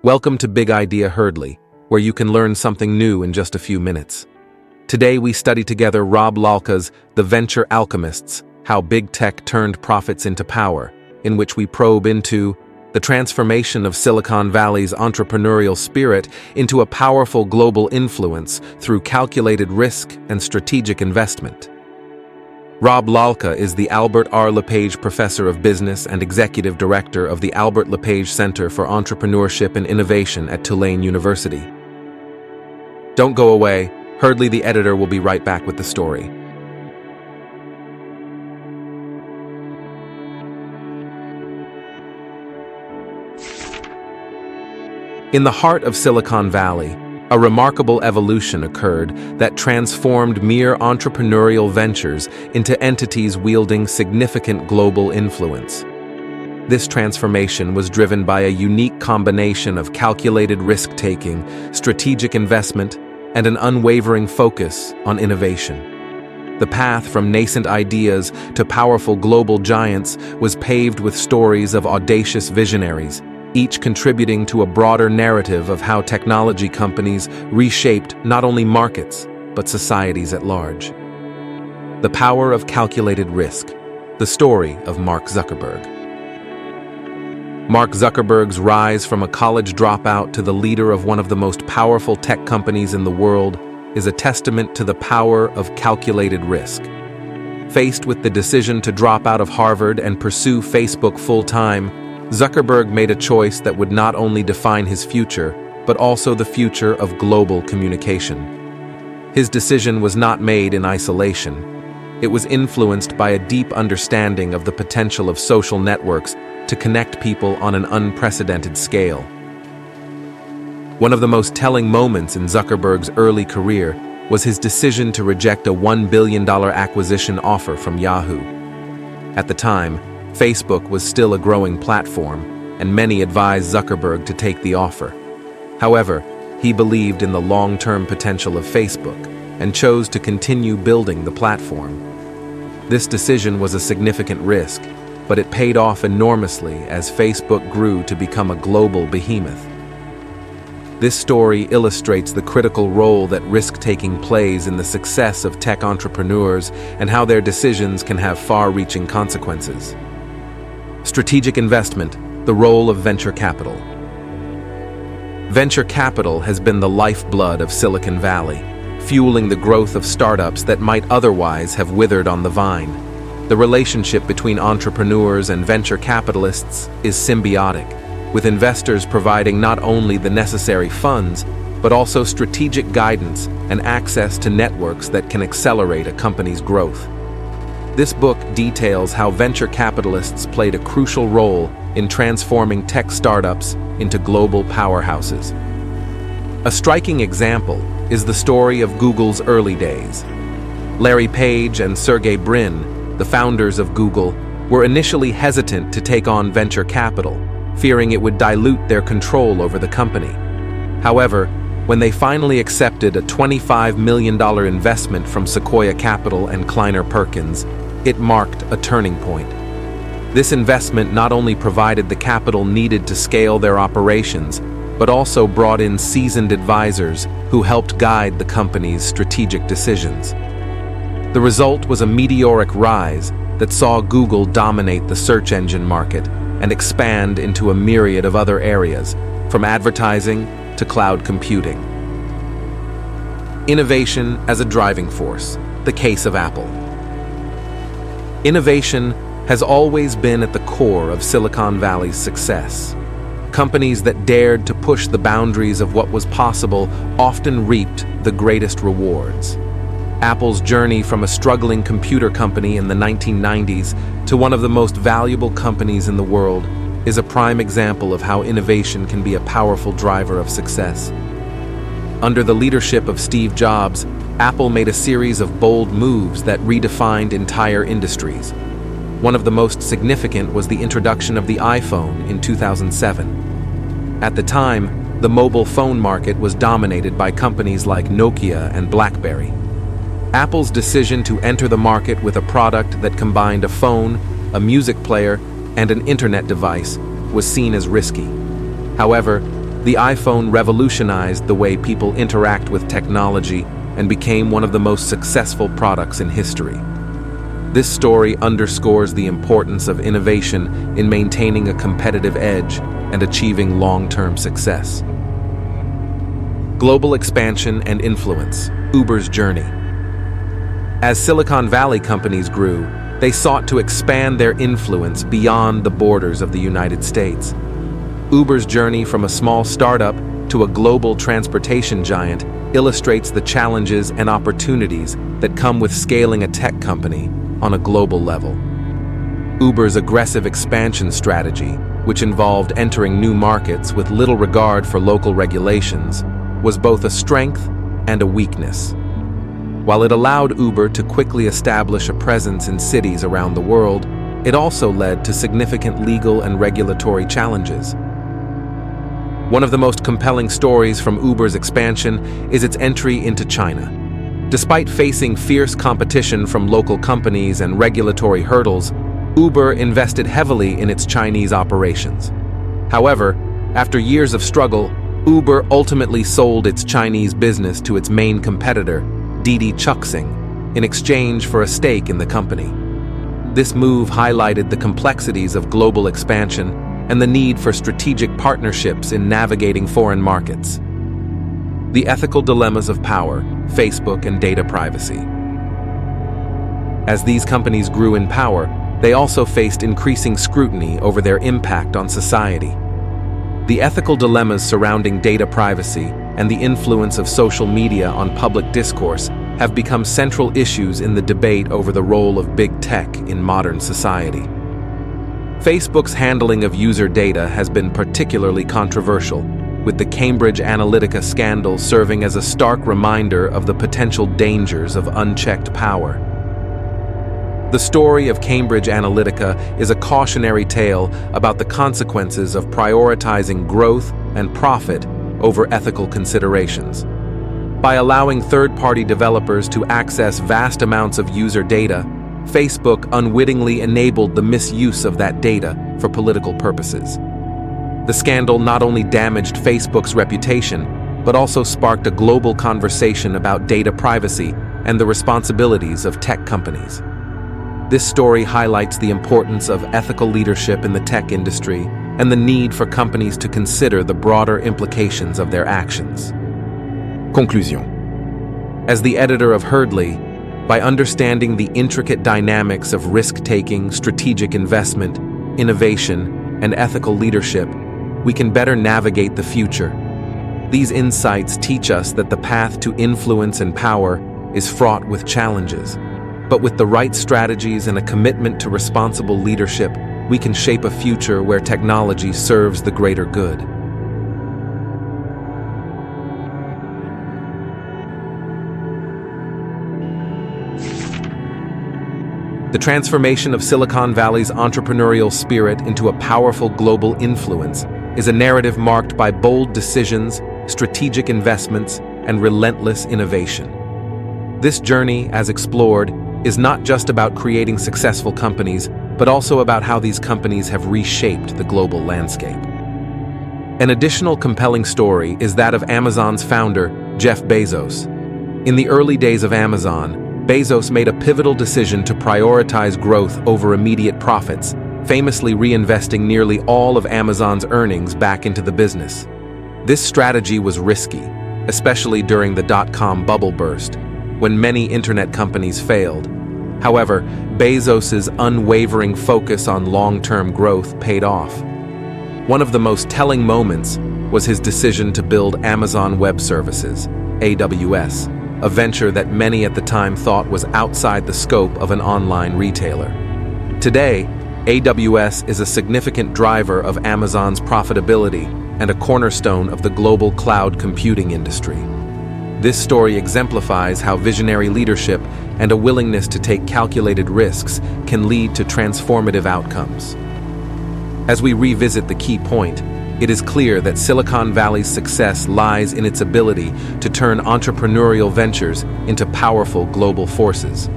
Welcome to Big Idea Hurdley, where you can learn something new in just a few minutes. Today we study together Lalka's The Venture Alchemists, How Big Tech Turned Profits into Power, in which we probe into the transformation of Silicon Valley's entrepreneurial spirit into a powerful global influence through calculated risk and strategic investment. Lalka is the Albert R. LePage Professor of Business and Executive Director of the Albert LePage Center for Entrepreneurship and Innovation at Tulane University. Don't go away. Hurdley, the editor, will be right back with the story. In the heart of Silicon Valley, a remarkable evolution occurred that transformed mere entrepreneurial ventures into entities wielding significant global influence. This transformation was driven by a unique combination of calculated risk-taking, strategic investment, and an unwavering focus on innovation. The path from nascent ideas to powerful global giants was paved with stories of audacious visionaries, each contributing to a broader narrative of how technology companies reshaped not only markets, but societies at large. The power of calculated risk, the story of Mark Zuckerberg. Mark Zuckerberg's rise from a college dropout to the leader of one of the most powerful tech companies in the world is a testament to the power of calculated risk. Faced with the decision to drop out of Harvard and pursue Facebook full-time, Zuckerberg made a choice that would not only define his future, but also the future of global communication. His decision was not made in isolation. It was influenced by a deep understanding of the potential of social networks to connect people on an unprecedented scale. One of the most telling moments in Zuckerberg's early career was his decision to reject a $1 billion acquisition offer from Yahoo. At the time, Facebook was still a growing platform, and many advised Zuckerberg to take the offer. However, he believed in the long-term potential of Facebook and chose to continue building the platform. This decision was a significant risk, but it paid off enormously as Facebook grew to become a global behemoth. This story illustrates the critical role that risk-taking plays in the success of tech entrepreneurs and how their decisions can have far-reaching consequences. Strategic investment, the role of venture capital. Venture capital has been the lifeblood of Silicon Valley, fueling the growth of startups that might otherwise have withered on the vine. The relationship between entrepreneurs and venture capitalists is symbiotic, with investors providing not only the necessary funds, but also strategic guidance and access to networks that can accelerate a company's growth. This book details how venture capitalists played a crucial role in transforming tech startups into global powerhouses. A striking example is the story of Google's early days. Larry Page and Sergey Brin, the founders of Google, were initially hesitant to take on venture capital, fearing it would dilute their control over the company. However, when they finally accepted a $25 million investment from Sequoia Capital and Kleiner Perkins, it marked a turning point. This investment not only provided the capital needed to scale their operations, but also brought in seasoned advisors who helped guide the company's strategic decisions. The result was a meteoric rise that saw Google dominate the search engine market and expand into a myriad of other areas, from advertising to cloud computing. Innovation as a driving force, the case of Apple. Innovation has always been at the core of Silicon Valley's success. Companies that dared to push the boundaries of what was possible often reaped the greatest rewards. Apple's journey from a struggling computer company in the 1990s to one of the most valuable companies in the world is a prime example of how innovation can be a powerful driver of success. Under the leadership of Steve Jobs, Apple made a series of bold moves that redefined entire industries. One of the most significant was the introduction of the iPhone in 2007. At the time, the mobile phone market was dominated by companies like Nokia and BlackBerry. Apple's decision to enter the market with a product that combined a phone, a music player, and an internet device was seen as risky. However, The iPhone revolutionized the way people interact with technology and became one of the most successful products in history. This story underscores the importance of innovation in maintaining a competitive edge and achieving long-term success. Global expansion and influence, Uber's journey. As Silicon Valley companies grew, they sought to expand their influence beyond the borders of the United States. Uber's journey from a small startup to a global transportation giant illustrates the challenges and opportunities that come with scaling a tech company on a global level. Uber's aggressive expansion strategy, which involved entering new markets with little regard for local regulations, was both a strength and a weakness. While it allowed Uber to quickly establish a presence in cities around the world, it also led to significant legal and regulatory challenges. One of the most compelling stories from Uber's expansion is its entry into China. Despite facing fierce competition from local companies and regulatory hurdles, Uber invested heavily in its Chinese operations. However, after years of struggle, Uber ultimately sold its Chinese business to its main competitor, Didi Chuxing, in exchange for a stake in the company. This move highlighted the complexities of global expansion and the need for strategic partnerships in navigating foreign markets. The ethical dilemmas of power, Facebook, and data privacy. As these companies grew in power, they also faced increasing scrutiny over their impact on society. The ethical dilemmas surrounding data privacy and the influence of social media on public discourse have become central issues in the debate over the role of big tech in modern society. Facebook's handling of user data has been particularly controversial, with the Cambridge Analytica scandal serving as a stark reminder of the potential dangers of unchecked power. The story of Cambridge Analytica is a cautionary tale about the consequences of prioritizing growth and profit over ethical considerations. By allowing third-party developers to access vast amounts of user data, Facebook unwittingly enabled the misuse of that data for political purposes. The scandal not only damaged Facebook's reputation, but also sparked a global conversation about data privacy and the responsibilities of tech companies. This story highlights the importance of ethical leadership in the tech industry and the need for companies to consider the broader implications of their actions. Conclusion. As the editor of Herdly, by understanding the intricate dynamics of risk-taking, strategic investment, innovation, and ethical leadership, we can better navigate the future. These insights teach us that the path to influence and power is fraught with challenges. But with the right strategies and a commitment to responsible leadership, we can shape a future where technology serves the greater good. The transformation of Silicon Valley's entrepreneurial spirit into a powerful global influence is a narrative marked by bold decisions, strategic investments, and relentless innovation. This journey, as explored, is not just about creating successful companies, but also about how these companies have reshaped the global landscape. An additional compelling story is that of Amazon's founder, Jeff Bezos. In the early days of Amazon, Bezos made a pivotal decision to prioritize growth over immediate profits, famously reinvesting nearly all of Amazon's earnings back into the business. This strategy was risky, especially during the dot-com bubble burst, when many internet companies failed. However, Bezos's unwavering focus on long-term growth paid off. One of the most telling moments was his decision to build Amazon Web Services, AWS, a venture that many at the time thought was outside the scope of an online retailer. Today, AWS is a significant driver of Amazon's profitability and a cornerstone of the global cloud computing industry. This story exemplifies how visionary leadership and a willingness to take calculated risks can lead to transformative outcomes. As we revisit the key point, it is clear that Silicon Valley's success lies in its ability to turn entrepreneurial ventures into powerful global forces.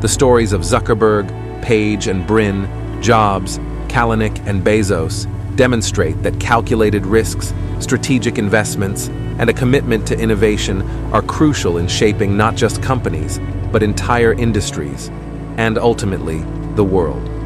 The stories of Zuckerberg, Page, and Brin, Jobs, Kalanick, and Bezos demonstrate that calculated risks, strategic investments, and a commitment to innovation are crucial in shaping not just companies, but entire industries, and ultimately, the world.